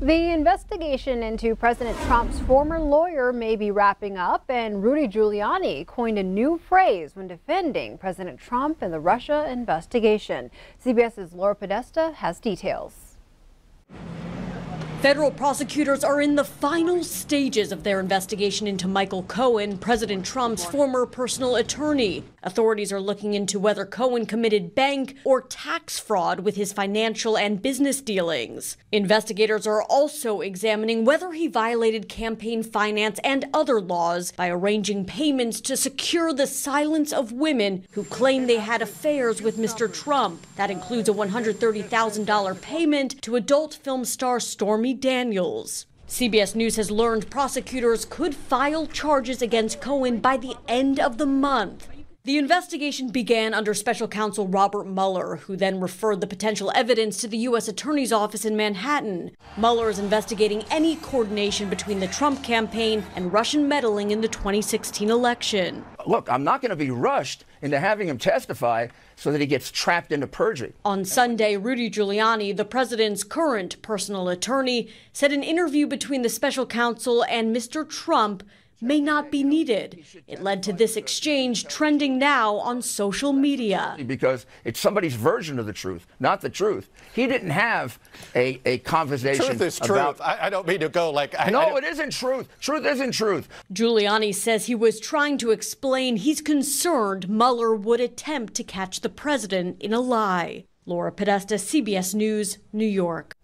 The investigation into President Trump's former lawyer may be wrapping up, and Rudy Giuliani coined a new phrase when defending President Trump and the Russia investigation. CBS's Laura Podesta has details. Federal prosecutors are in the final stages of their investigation into Michael Cohen, President Trump's former personal attorney. Authorities are looking into whether Cohen committed bank or tax fraud with his financial and business dealings. Investigators are also examining whether he violated campaign finance and other laws by arranging payments to secure the silence of women who claim they had affairs with Mr. Trump. That includes a $130,000 payment to adult film star Stormy Daniels. CBS News has learned prosecutors could file charges against Cohen by the end of the month. The investigation began under special counsel Robert Mueller, who then referred the potential evidence to the U.S. Attorney's Office in Manhattan. Mueller is investigating any coordination between the Trump campaign and Russian meddling in the 2016 election. Look, I'm not going to be rushed into having him testify so that he gets trapped into perjury. On Sunday, Rudy Giuliani, the president's current personal attorney, said an interview between the special counsel and Mr. Trump may not be needed. It led to this exchange trending now on social media. Because it's somebody's version of the truth, not the truth. He didn't have a conversation. Truth is truth. I don't mean to go like... No, it isn't truth. Truth isn't truth. Giuliani says he was trying to explain he's concerned Mueller would attempt to catch the president in a lie. Laura Podesta, CBS News, New York.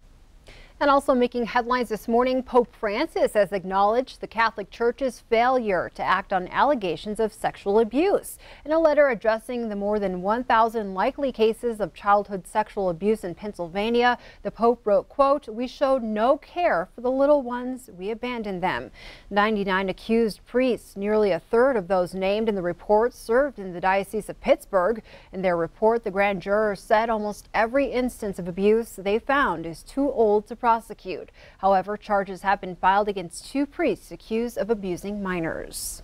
And also making headlines this morning, Pope Francis has acknowledged the Catholic Church's failure to act on allegations of sexual abuse. In a letter addressing the more than 1,000 likely cases of childhood sexual abuse in Pennsylvania, the Pope wrote, quote, "We showed no care for the little ones. We abandoned them." 99 accused priests, nearly a third of those named in the report, served in the Diocese of Pittsburgh. In their report, the grand jurors said almost every instance of abuse they found is too old to prosecute. However, charges have been filed against 2 priests accused of abusing minors.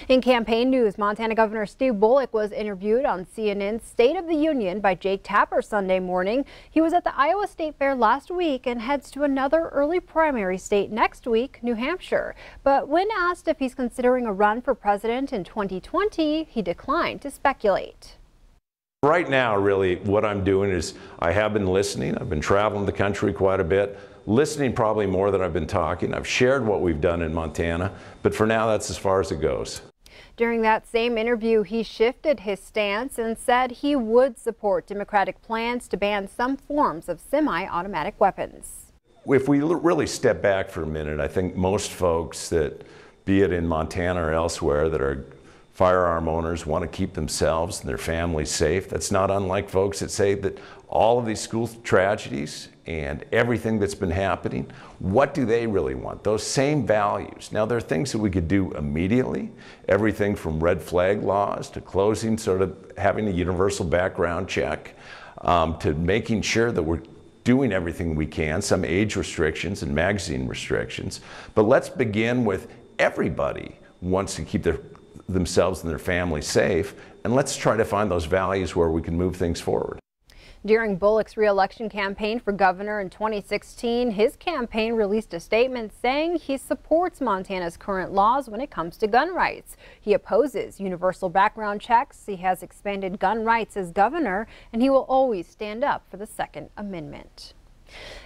In campaign news, Montana Governor Steve Bullock was interviewed on CNN's State of the Union by Jake Tapper Sunday morning. He was at the Iowa State Fair last week and heads to another early primary state next week, New Hampshire. But when asked if he's considering a run for president in 2020, he declined to speculate. Right now, really, what I'm doing is I have been listening. I've been traveling the country quite a bit, listening probably more than I've been talking. I've shared what we've done in Montana, but for now, that's as far as it goes. During that same interview, he shifted his stance and said he would support Democratic plans to ban some forms of semi-automatic weapons. If we really step back for a minute, I think most folks that, be it in Montana or elsewhere, that are firearm owners want to keep themselves and their families safe. That's not unlike folks that say that all of these school tragedies and everything that's been happening, what do they really want? Those same values. Now, there are things that we could do immediately, everything from red flag laws to closing, sort of having a universal background check, to making sure that we're doing everything we can, some age restrictions and magazine restrictions. But let's begin with everybody wants to keep themselves and their families safe, and let's try to find those values where we can move things forward. During Bullock's re-election campaign for governor in 2016, his campaign released a statement saying he supports Montana's current laws when it comes to gun rights. He opposes universal background checks. He has expanded gun rights as governor, and he will always stand up for the Second Amendment.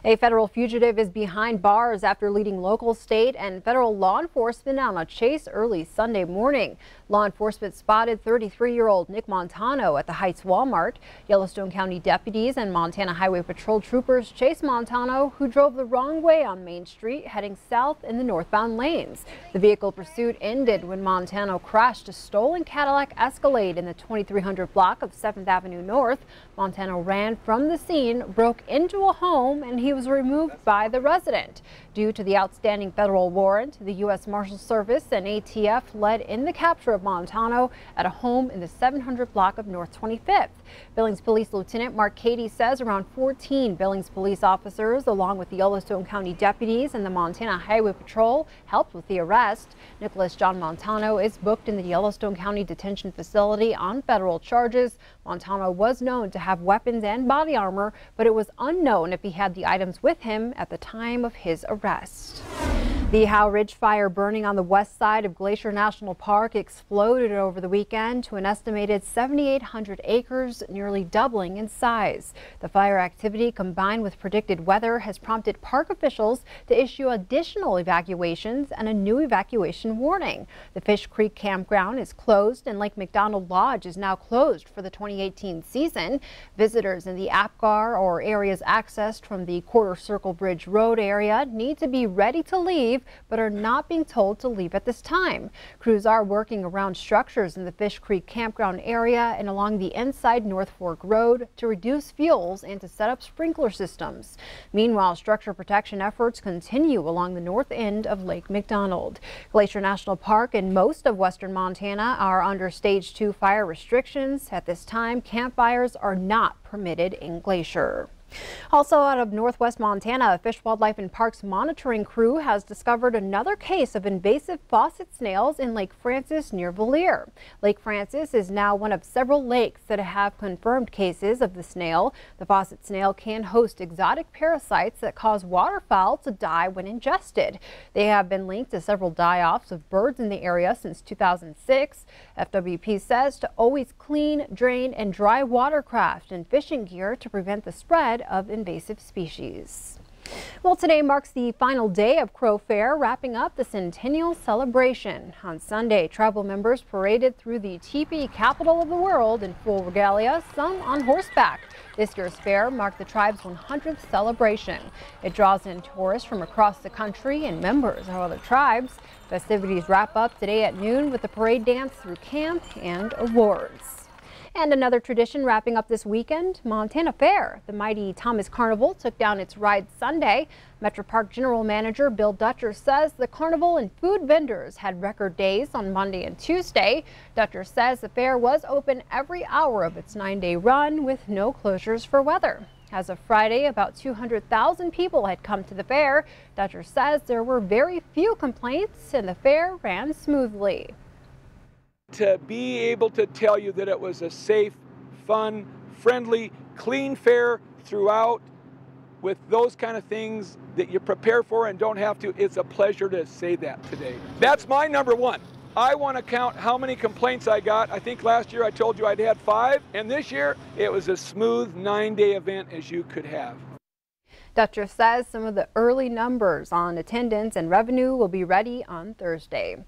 A federal fugitive is behind bars after leading local, state, and federal law enforcement on a chase early Sunday morning. Law enforcement spotted 33-year-old Nick Montano at the Heights Walmart. Yellowstone County deputies and Montana Highway Patrol troopers chased Montano, who drove the wrong way on Main Street, heading south in the northbound lanes. The vehicle pursuit ended when Montano crashed a stolen Cadillac Escalade in the 2300 block of 7th Avenue North. Montano ran from the scene, broke into a home, and he was removed by the resident. Due to the outstanding federal warrant, the U.S. Marshal Service and ATF led in the capture of Montano at a home in the 700 block of North 25th. Billings Police Lieutenant Mark Cady says around 14 Billings police officers, along with the Yellowstone County deputies and the Montana Highway Patrol, helped with the arrest. Nicholas John Montano is booked in the Yellowstone County Detention Facility on federal charges. Montano was known to have weapons and body armor, but it was unknown if he had had the items with him at the time of his arrest. The Howe Ridge fire burning on the west side of Glacier National Park exploded over the weekend to an estimated 7,800 acres, nearly doubling in size. The fire activity, combined with predicted weather, has prompted park officials to issue additional evacuations and a new evacuation warning. The Fish Creek campground is closed and Lake McDonald Lodge is now closed for the 2018 season. Visitors in the Apgar or areas accessed from the Quarter Circle Bridge Road area need to be ready to leave, but are not being told to leave at this time. Crews are working around structures in the Fish Creek campground area and along the inside North Fork Road to reduce fuels and to set up sprinkler systems. Meanwhile, structure protection efforts continue along the north end of Lake McDonald. Glacier National Park and most of western Montana are under Stage 2 fire restrictions. At this time, campfires are not permitted in Glacier. Also out of northwest Montana, a Fish, Wildlife and Parks monitoring crew has discovered another case of invasive faucet snails in Lake Francis near Valier. Lake Francis is now one of several lakes that have confirmed cases of the snail. The faucet snail can host exotic parasites that cause waterfowl to die when ingested. They have been linked to several die-offs of birds in the area since 2006. FWP says to always clean, drain, and dry watercraft and fishing gear to prevent the spread of invasive species. Well, today marks the final day of Crow Fair, wrapping up the centennial celebration. On Sunday, tribal members paraded through the teepee capital of the world in full regalia, some on horseback. This year's fair marked the tribe's 100th celebration. It draws in tourists from across the country and members of other tribes. Festivities wrap up today at noon with a parade dance through camp and awards. And another tradition wrapping up this weekend, Montana Fair. The mighty Thomas Carnival took down its ride Sunday. Metro Park General Manager Bill Dutcher says the carnival and food vendors had record days on Monday and Tuesday. Dutcher says the fair was open every hour of its 9-day run with no closures for weather. As of Friday, about 200,000 people had come to the fair. Dutcher says there were very few complaints and the fair ran smoothly. To be able to tell you that it was a safe, fun, friendly, clean fair throughout with those kind of things that you prepare for and don't have to, it's a pleasure to say that today. That's my number one. I want to count how many complaints I got. I think last year I told you I'd had 5, and this year it was a smooth 9-day event as you could have. Dutcher says some of the early numbers on attendance and revenue will be ready on Thursday.